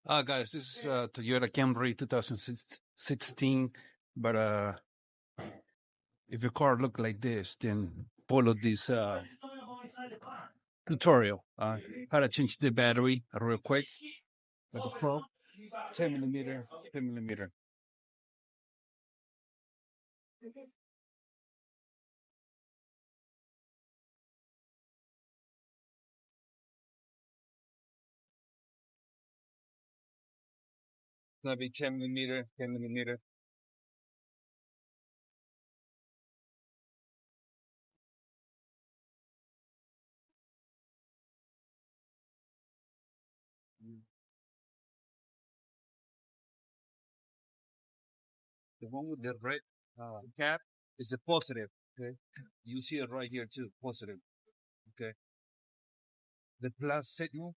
Guys, this is Toyota Camry 2016. But if your car look like this, then follow this tutorial. How to change the battery real quick, like a pro. 10 millimeter, 10 millimeter. It's gonna be 10 millimeter, 10 millimeter. The one with the red cap is a positive. Okay, you see it right here too, positive. Okay, the plus signal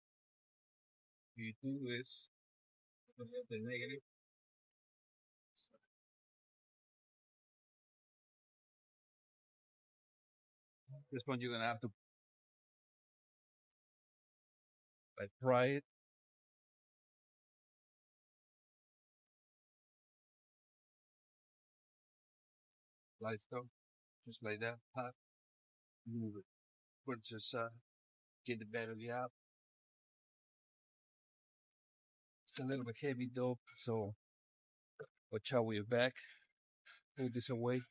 you do is the negative. This one you're gonna have to like pry it, like so, just like that. Move it. But just get the battery out. It's a little bit heavy though, so watch out with your back. Hold this away.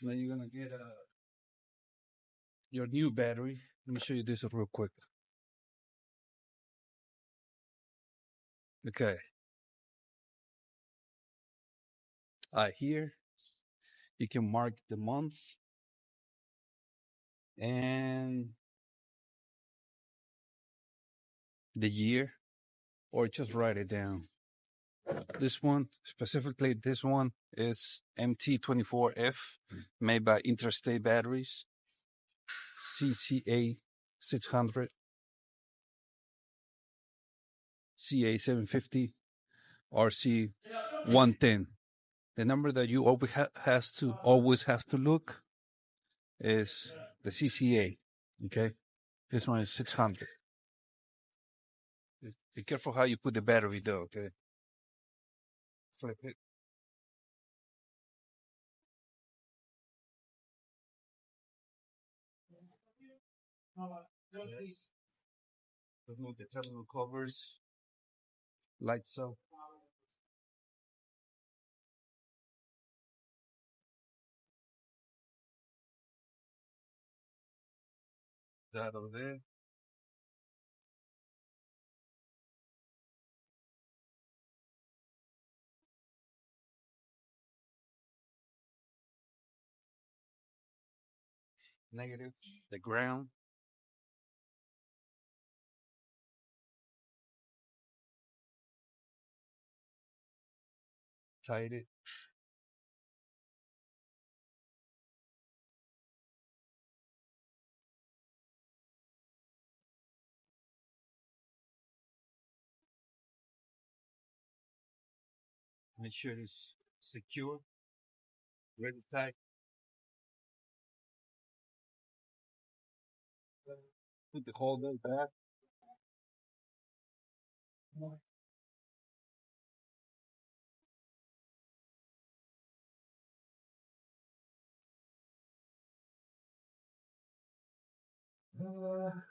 Then you're gonna get your new battery. Let me show you this real quick. Okay. Here you can mark the month and the year, or just write it down. This one, specifically, this one is MT24F, made by Interstate Batteries, CCA 600, CA 750, RC 110. The number that you always have to look is the CCA. Okay, this one is 600. Be careful how you put the battery though. Okay, flip it. Remove the terminal covers, like so. That over there. Negative. The ground. Tight it. Make sure it's secure. Ready tight. Put the holder back.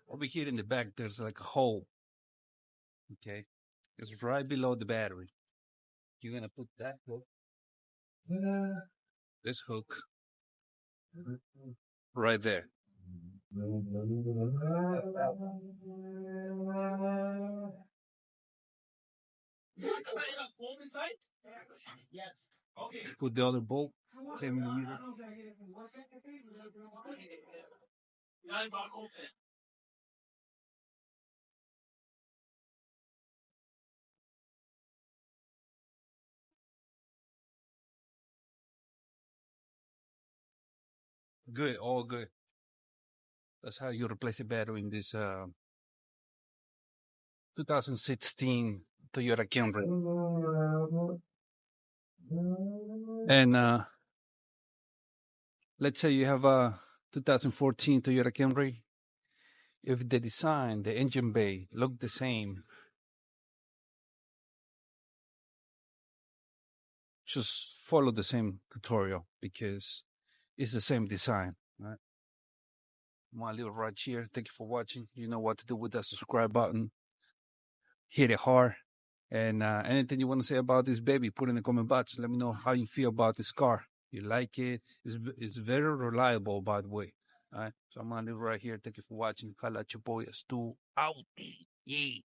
Over here in the back, there's like a hole. Okay, it's right below the battery. You're gonna put that hook, this hook, right there. Put the other bolt, 10 millimeter. Good, all good. That's how you replace a battery in this 2016 Toyota Camry. And let's say you have a 2014 Toyota Camry. If the design, the engine bay look the same, just follow the same tutorial because it's the same design, right? My little right here. Thank you for watching. You know what to do with that subscribe button. Hit it hard. And anything you want to say about this baby, put in the comment box. Let me know how you feel about this car. You like it? It's very reliable, by the way. All right. So I'm gonna leave right here. Thank you for watching. Call out your boy Stu out. Yeah.